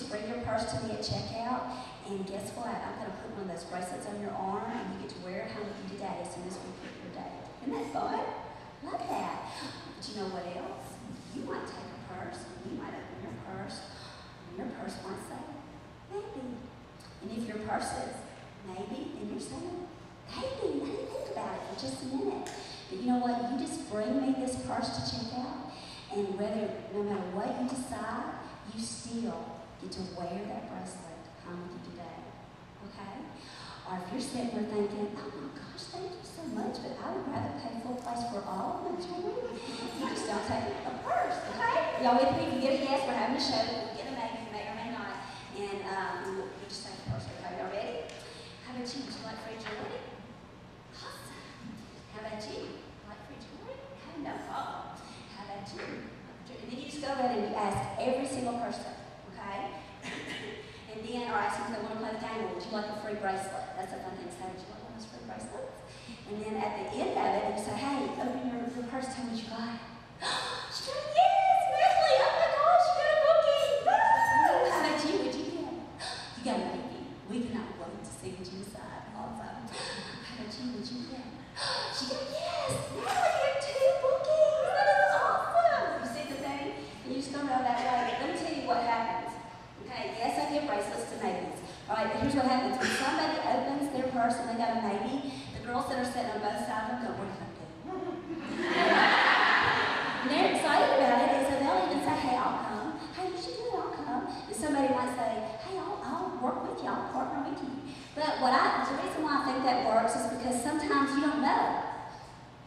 just bring your purse to me at checkout, and guess what? I'm going to put one of those bracelets on your arm, and you get to wear it home with you today as soon as we pick your date. Isn't that fun? Love that. But you know what else? You might take a purse, and you might open your purse, and your purse might say, maybe. And if your purse says, maybe, then you're saying, maybe. Let me think about it for just a minute. But you know what? You just bring me this purse to check out, and no matter what you decide, you still get to wear that bracelet home with you today. Okay? Or if you're sitting there thinking, oh my gosh, thank you so much, but I would rather pay full price for all of my jewelry, you just don't take a purse. Okay? Y'all with me? If you get a yes, we're having a show. We'll get a maybe, you may or may not. And you just take a purse. Okay, y'all ready? How about you? Would you like free jewelry? Awesome. How about you? Like free jewelry? No problem. How about you? And then you just go around and you ask every single person, okay? And then, or ask them if they want to play the game, would you like a free bracelet? That's a fun thing to say, would you like one of those free bracelets? And then at the end of it, you say, hey, open your purse, tell me what you got. She got a yes, Natalie, oh my gosh, you got a booking. Woo! How about you? What'd you get? You got a baby. We cannot wait to see what you decide. Awesome. How about you? What'd you get? She got a yes, Natalie, you have 2 bookings. That is awesome. You see the thing? And you just go around that way. Let me tell you what happens. Okay, yes, I give bracelets to maybes. All right, but here's what happens. When somebody opens their purse and they got a maybe, the girls that are sitting on both sides of them go, what are you going to do? And they're excited about it, and so they'll even say, hey, I'll come. Hey, you should do it, I'll come. And somebody might say, hey, I'll work with you, I'll partner with you. But the reason why I think that works is because sometimes you don't know.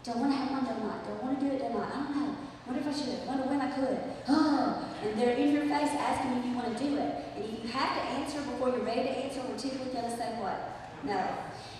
Don't want to have one, don't not. Don't want to do it, don't not. I don't know. Wonder if I should. Wonder when I could. Oh, and they're in your face asking if you want to do it. And if you have to answer before you're ready to answer, we're typically going to say what? No.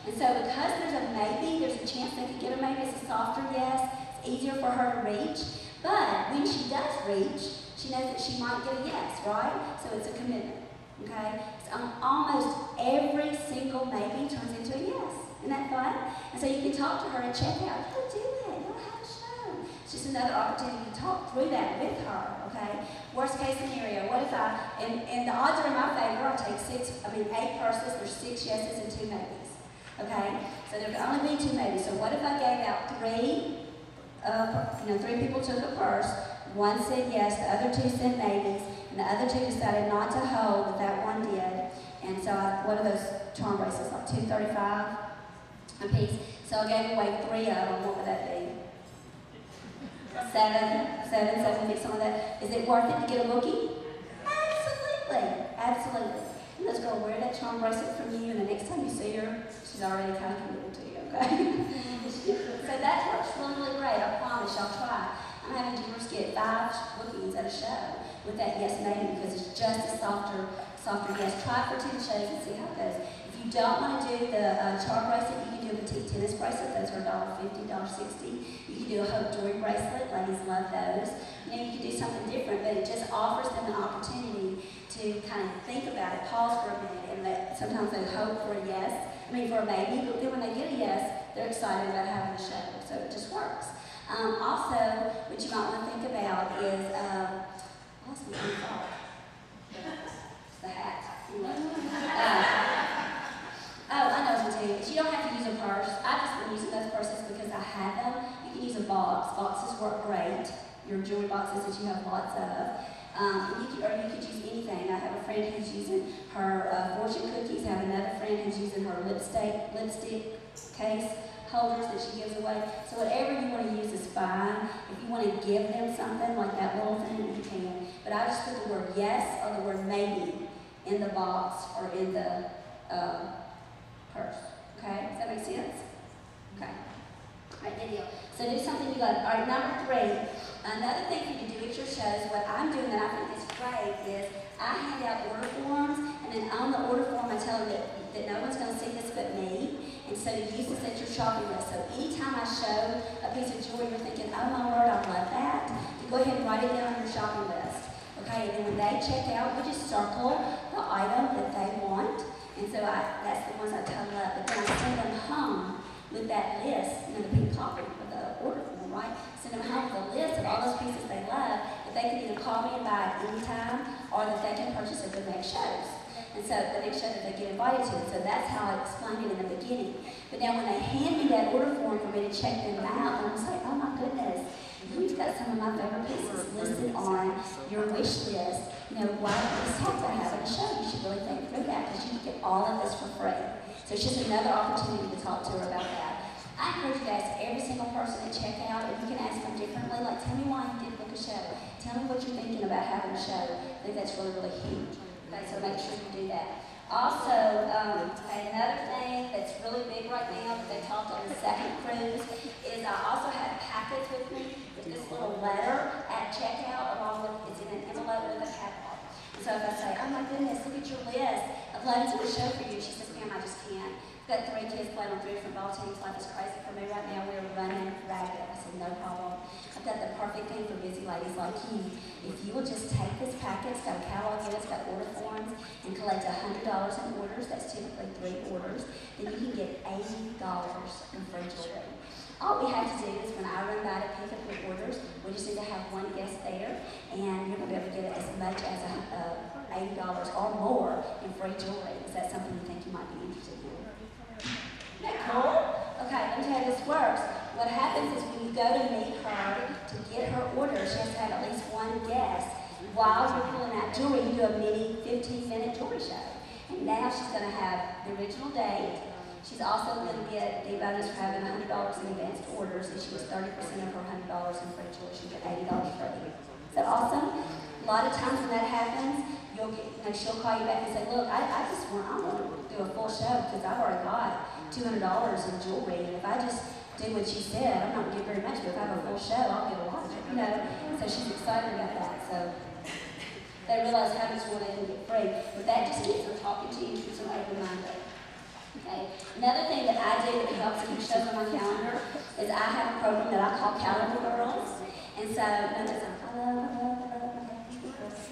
And so because there's a maybe, there's a chance they could get a maybe. It's a softer yes. It's easier for her to reach. But when she does reach, she knows that she might get a yes, right? So it's a commitment. Okay? So almost every single maybe turns into a yes. Isn't that fun? And so you can talk to her and check out. You'll do it. You'll have a show. It's just another opportunity to talk through that with her, okay? Worst case scenario, what if and the odds are in my favor, I take 8 purses, there's 6 yeses and 2 maybes, okay? So there can only be 2 maybes. So what if I gave out 3 people took a purse, 1 said yes, the other 2 said maybes, and the other 2 decided not to hold, but that 1 did. And so what are those charm bracelets, like $235 a piece? So I gave away 3 of them, what would that be? 750, some of that. Is it worth it to get a booking? Absolutely, absolutely. And let's go wear that charm bracelet from you, and the next time you see her, she's already kind of committed to you, okay? So that works really, really great. I promise y'all try. I'm having jewelers get 5 bookings at a show with that yes maybe because it's just a softer yes. Try for 10 shows and see how it goes. If you don't want to do the charm bracelet, you can do a petite tennis bracelet. Those are $1.50, $1.60. You can do a hope jewelry bracelet. Ladies love those. You can do something different, but it just offers them an opportunity to kind of think about it, pause for a minute, and sometimes they hope for a yes. For a maybe, but then when they get a yes, they're excited about having the show. So it just works. Also, what you might want to think about is, what's my thought? It's the hat. I know what I'm tell you. You don't have to use a purse. I've just been using those purses because I had them. You can use a box. Boxes work great. Your jewelry boxes that you have lots of. Or you could use anything. I have a friend who's using her fortune cookies. I have another friend who's using her lipstick case holders that she gives away. So whatever you want to use is fine. If you want to give them something like that little thing, you can. But I just put the word yes or the word maybe in the box or in the purse. Okay? Does that make sense? Okay. All right, good deal. So do something you love. All right, number 3. Another thing for you to do at your shows, what I'm doing that I think is great is I hand out order forms, and then on the order form I tell them that no one's going to see this but me, and so to use this at your shopping list. So anytime I show a piece of jewelry you're thinking, oh my word, I love that, you go ahead and write it down on your shopping list. Okay, and then when they check out, we just circle the item that they want, and so that's the ones I total up, but then I send them home with that list, the pink copy of the order form, right? Send them home with a list of all those pieces they love, that they can either call me and buy it anytime, or that they can purchase at the next shows. And so the next show that they get invited to. So that's how I explained it in the beginning. But now when they hand me that order form for me to check them out, I'm just like, oh my goodness, you've got some of my favorite pieces listed on your wish list. You know, why don't these hats I have at a show? You should really think through that because you can get all of this for free. So it's just another opportunity to talk to her about that. I encourage you to ask every single person at checkout, and you can ask them differently, like tell me why you did book a show. Tell me what you're thinking about having a show. I think that's really, really huge. Okay, so make sure you do that. Also, another thing that's really big right now that they talked on the second cruise is I also have packets with me with this little letter at checkout along with, it's in an envelope with a catalog. So if I say, oh my goodness, look at your list, I've loaded to a show for you, she says, Pam, I just can't. I've got 3 kids playing on 3 different ball teams. Life is crazy for me right now. We're running ragged. I said, no problem. I've got the perfect thing for busy ladies like you. If you will just take this packet, it's got a catalog in it, it's got order forms, and collect $100 in orders, that's typically 3 orders, then you can get $80 in free jewelry. All we have to do is when I run by to pick up your orders, we just need to have one guest there, and you're going to be able to get as much as $80 or more in free jewelry. Is that something you think you might be interested in? Isn't that cool? Okay, let me tell you how this works. What happens is when you go to meet her to get her order, she has to have at least one guest. While you're pulling out jewelry, you do a mini 15-minute jewelry show. And now she's going to have the original date. She's also going to get the bonus for having $100 in advanced orders, and she was 30% of her $100 in free jewelry. She'll get $80 free. Is that awesome? A lot of times when that happens, you'll get, she'll call you back and say, look, I want to do a full show because I've already got $200 in jewelry, and if I just do what you said, I'm not going to get very much, but if I have a full show, I'll get a lot of it, you know. So she's excited about that. So they realize how much more they can get free. But that just keeps them talking to you, keeps them open-minded. Okay. Another thing that I do that helps keep shows on my calendar is I have a program that I call Calendar Girls. And so,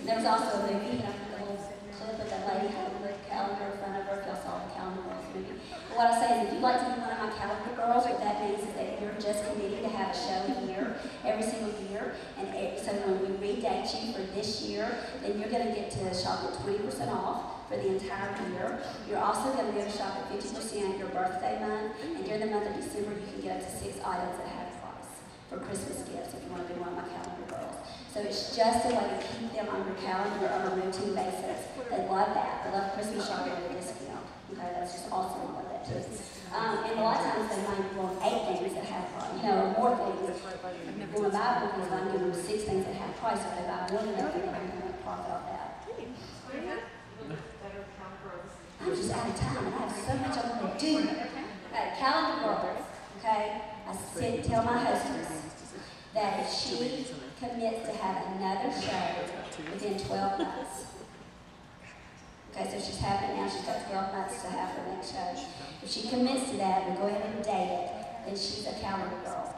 there was also a movie, the little clip of that lady had a little calendar in front of her, if y'all saw the Calendar Girls movie. But what I say is, if you'd like to be one of my Calendar Girls, what that means is that you're just committing to have a show here every single year. And so when we redate you for this year, then you're going to get to shop at 20% off for the entire year. You're also going to be able to shop at 50% your birthday month, and during the month of December, you can get up to 6 items at half price for Christmas gifts if you want to be one of my Calendar Girls. So it's just a way to keep them on your calendar on a routine basis. They love that. They love Christmas shopping at a discount. Okay, that's just awesome. I love that too. And a lot of times they might want 8 things at half price, or more things. When we buy bookies, I'm giving them 6 things at half price. If they buy one, they're going to make profit off that. I'm just out of time, and I have so much I want to do. Okay, Calendar Girls, okay? I tell my hostess that if she commits to have another show within 12 months, okay, so she's having it now, she's got 12 months to have her next show. If she commits to that and go ahead and date it, then she's a Calendar Girl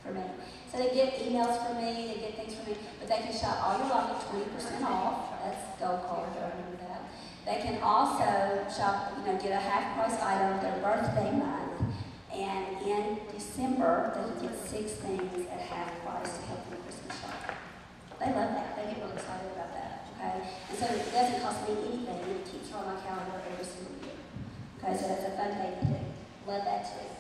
for me. So they get emails from me, they get things from me, but they can shop all year long at 20% off. That's gold card, I remember that. They can also shop, get a half price item their birthday month. And in December, they can get 6 things at half price to help them Christmas shop. They love that. They get really excited about that. Okay? And so it doesn't cost me anything, and it keeps her on my calendar every single year. Okay, so that's a fun thing to do. Love that too.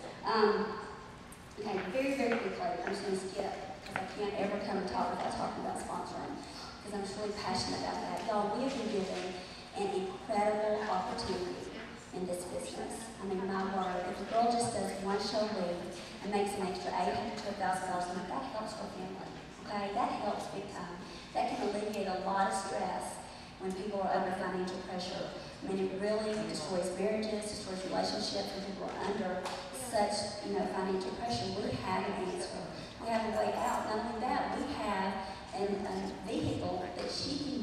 Okay, very, very quickly, I'm just going to skip because I can't ever come and talk without talking about sponsoring because I'm just really passionate about that. Y'all, we have been given an incredible opportunity in this business. I mean, my word, if a girl just does one show a week and makes an extra $800 to $1,000 a month, that helps her family. Okay, that helps big time. That can alleviate a lot of stress when people are under financial pressure. I mean, it really destroys marriages, destroys relationships when people are under such, financial pressure. We have an answer. We have a way out. Not only that, we have a vehicle that she can